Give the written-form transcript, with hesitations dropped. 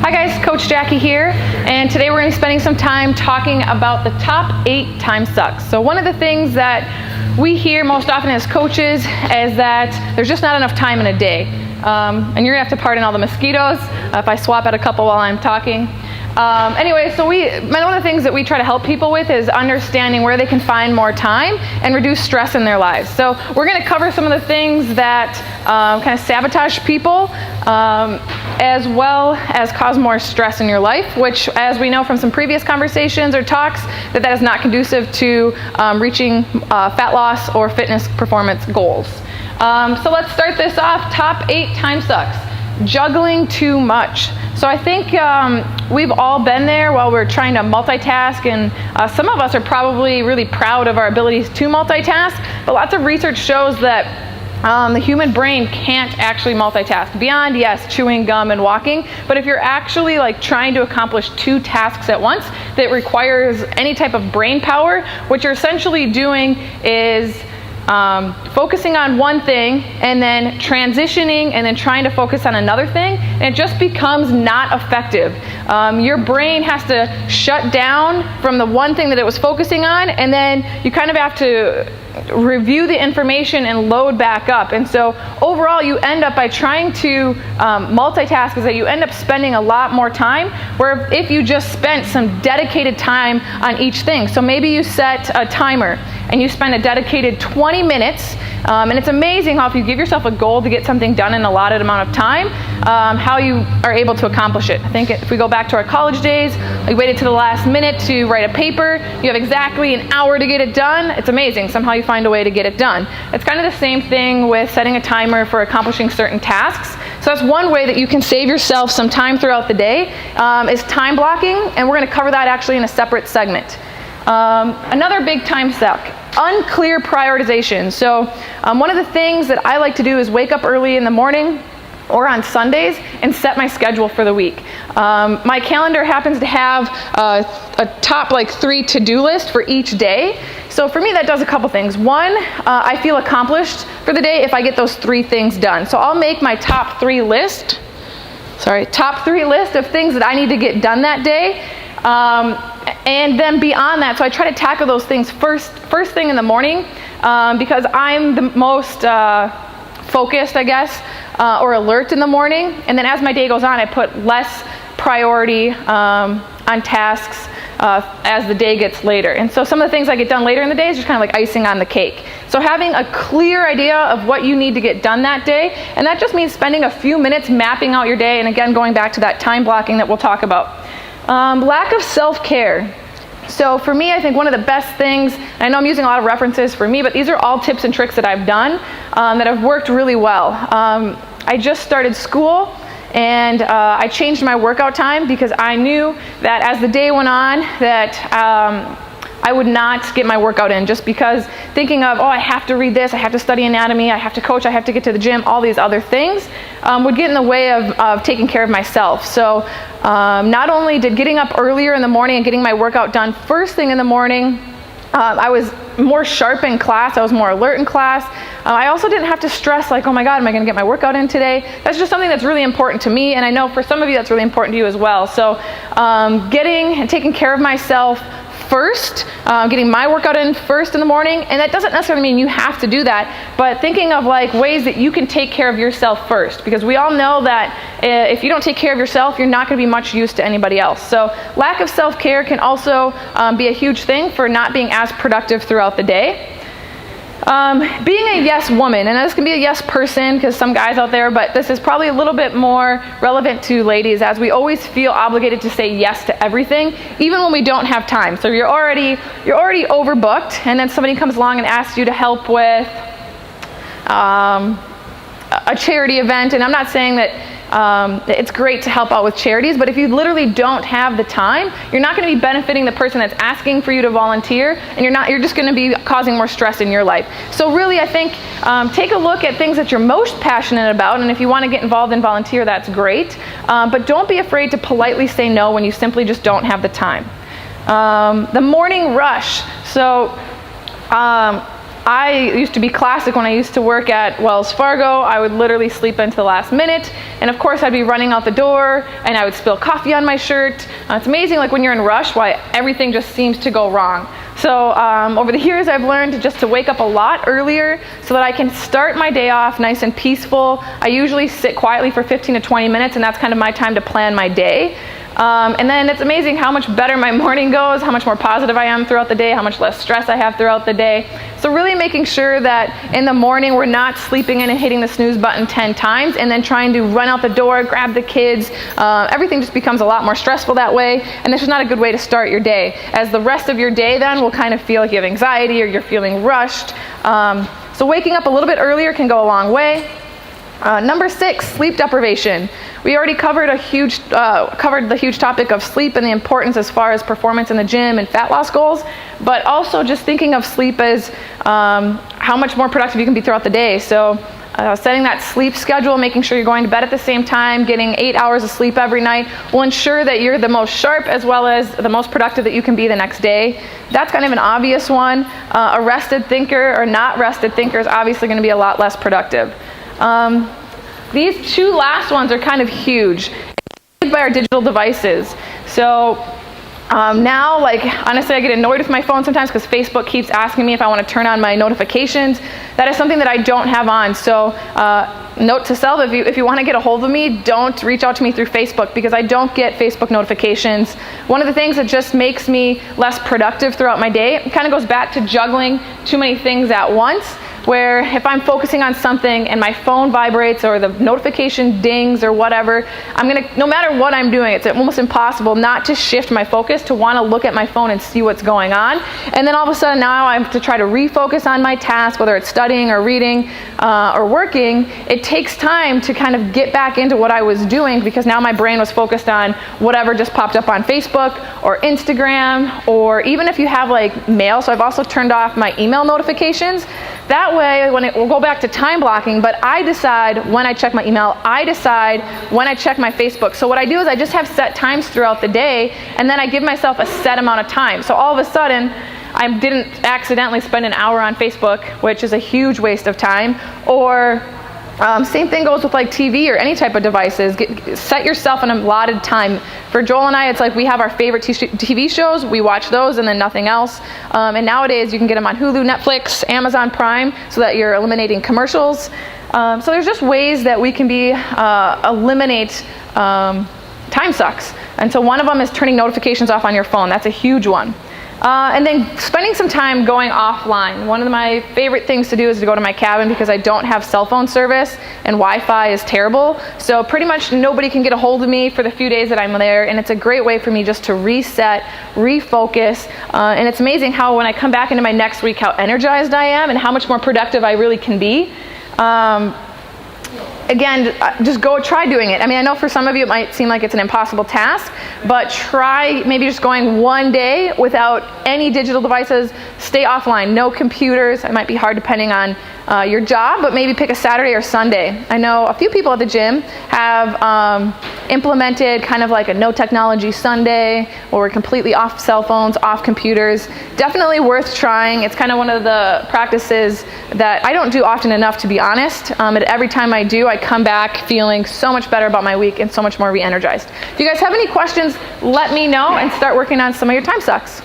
Hi guys, Coach Jackie here, and today we're going to be spending some time talking about the top 8 time sucks. So one of the things that we hear most often as coaches is that there's just not enough time in a day. And you're going to have to pardon all the mosquitoes if I swap out a couple while I'm talking. Anyway, so one of the things that we try to help people with is understanding where they can find more time and reduce stress in their lives. So we're going to cover some of the things that kind of sabotage people as well as cause more stress in your life, which, as we know from some previous conversations or talks, that is not conducive to reaching fat loss or fitness performance goals. So let's start this off. Top 8 time sucks. Juggling too much. So I think we've all been there while we're trying to multitask, and some of us are probably really proud of our abilities to multitask, but lots of research shows that the human brain can't actually multitask beyond, yes, chewing gum and walking, but if you're actually trying to accomplish 2 tasks at once that requires any type of brain power, what you're essentially doing is focusing on one thing and then transitioning and then trying to focus on another thing, and it just becomes not effective. Your brain has to shut down from the one thing that it was focusing on, and then you kind of have to review the information and load back up. And so overall you end up, by trying to multitask, is that you end up spending a lot more time, where if you just spent some dedicated time on each thing. So maybe you set a timer and you spend a dedicated 20 minutes, and it's amazing how if you give yourself a goal to get something done in an allotted amount of time, how you are able to accomplish it. I think if we go back to our college days, we waited to the last minute to write a paper. You have exactly an hour to get it done. It's amazing. Somehow you find a way to get it done. It's kind of the same thing with setting a timer for accomplishing certain tasks. So that's one way that you can save yourself some time throughout the day, is time blocking, and we're going to cover that actually in a separate segment. Another big time suck, unclear prioritization. So one of the things that I like to do is wake up early in the morning or on Sundays and set my schedule for the week. My calendar happens to have a top 3 to-do list for each day. So for me, that does a couple things. One, I feel accomplished for the day if I get those 3 things done. So I'll make my top 3 list of things that I need to get done that day. And then beyond that, so I try to tackle those things first thing in the morning, because I'm the most focused, I guess, or alert in the morning. And then as my day goes on, I put less priority on tasks as the day gets later. And so some of the things I get done later in the day is just kind of like icing on the cake. So having a clear idea of what you need to get done that day, and that just means spending a few minutes mapping out your day, and again, going back to that time blocking that we'll talk about. Lack of self-care. So for me, I think one of the best things, I know I'm using a lot of references for me, but these are all tips and tricks that I've done that have worked really well. I just started school, and I changed my workout time because I knew that as the day went on that I would not get my workout in, just because thinking of, I have to read this, I have to study anatomy, I have to coach, I have to get to the gym, all these other things would get in the way of taking care of myself. So not only did getting up earlier in the morning and getting my workout done first thing in the morning, I was more sharp in class, I was more alert in class. I also didn't have to stress oh my God, am I going to get my workout in today? That's just something that's really important to me, and I know for some of you that's really important to you as well. So getting and taking care of myself first, getting my workout in first in the morning, and that doesn't necessarily mean you have to do that, but thinking of ways that you can take care of yourself first, because we all know that if you don't take care of yourself, you're not going to be much use to anybody else. So lack of self-care can also be a huge thing for not being as productive throughout the day. Being a yes woman, and this can be a yes person because some guys out there, but this is probably a little bit more relevant to ladies, as we always feel obligated to say yes to everything, even when we don't have time. So you're already overbooked, and then somebody comes along and asks you to help with a charity event, and I'm not saying that it's great to help out with charities, but if you literally don't have the time, you're not going to be benefiting the person that's asking for you to volunteer, and you're just going to be causing more stress in your life. So really, I think take a look at things that you're most passionate about, and if you want to get involved and volunteer, that's great, but don't be afraid to politely say no when you simply just don't have the time. The morning rush. So I used to be classic when I used to work at Wells Fargo. I would literally sleep into the last minute, and of course I'd be running out the door and I would spill coffee on my shirt. It's amazing, like when you're in rush, why everything just seems to go wrong. So over the years I've learned just to wake up a lot earlier so that I can start my day off nice and peaceful. I usually sit quietly for 15 to 20 minutes, and that's kind of my time to plan my day. And then it's amazing how much better my morning goes, how much more positive I am throughout the day, how much less stress I have throughout the day. So really making sure that in the morning we're not sleeping in and hitting the snooze button 10 times and then trying to run out the door, grab the kids. Everything just becomes a lot more stressful that way, and this is not a good way to start your day, as the rest of your day then will kind of feel like you have anxiety or you're feeling rushed. So waking up a little bit earlier can go a long way. Number 6, sleep deprivation. We already covered the huge topic of sleep and the importance as far as performance in the gym and fat loss goals, but also just thinking of sleep as how much more productive you can be throughout the day. So setting that sleep schedule, making sure you're going to bed at the same time, getting 8 hours of sleep every night will ensure that you're the most sharp as well as the most productive that you can be the next day. That's kind of an obvious one. A rested thinker or not rested thinker is obviously going to be a lot less productive. These 2 last ones are kind of huge by our digital devices. So now, like, honestly, I get annoyed with my phone sometimes because Facebook keeps asking me if I want to turn on my notifications. That is something that I don't have on. So note to self, if you want to get a hold of me, don't reach out to me through Facebook, because I don't get Facebook notifications. One of the things that just makes me less productive throughout my day, it kind of goes back to juggling too many things at once, where if I'm focusing on something and my phone vibrates or the notification dings or whatever, no matter what I'm doing, it's almost impossible not to shift my focus to want to look at my phone and see what's going on. And then all of a sudden now I have to try to refocus on my task, whether it's studying or reading or working. It takes time to kind of get back into what I was doing, because now my brain was focused on whatever just popped up on Facebook or Instagram, or even if you have like mail. So I've also turned off my email notifications. That way, we'll go back to time blocking, but I decide when I check my email, I decide when I check my Facebook. So what I do is I just have set times throughout the day, and then I give myself a set amount of time. So all of a sudden, I didn't accidentally spend an hour on Facebook, which is a huge waste of time, or same thing goes with like TV or any type of devices. Set yourself an allotted time. For Joel and I, it's like we have our favorite TV shows, we watch those and then nothing else. And nowadays you can get them on Hulu, Netflix, Amazon Prime, so that you're eliminating commercials. So there's just ways that we can eliminate time sucks. And so one of them is turning notifications off on your phone. That's a huge one. And then spending some time going offline. One of my favorite things to do is to go to my cabin, because I don't have cell phone service and Wi-Fi is terrible. So pretty much nobody can get a hold of me for the few days that I'm there, and it's a great way for me just to reset, refocus, and it's amazing how when I come back into my next week, how energized I am and how much more productive I really can be. Again, just try doing it. I mean, I know for some of you it might seem like it's an impossible task, but try maybe just going one day without any digital devices. Stay offline, no computers. It might be hard depending on your job, but maybe pick a Saturday or Sunday. I know a few people at the gym have implemented kind of like a no technology Sunday, where we're completely off cell phones, off computers. Definitely worth trying. It's kind of one of the practices that I don't do often enough, to be honest. And every time I do, I come back feeling so much better about my week and so much more re-energized. If you guys have any questions, let me know and start working on some of your time sucks.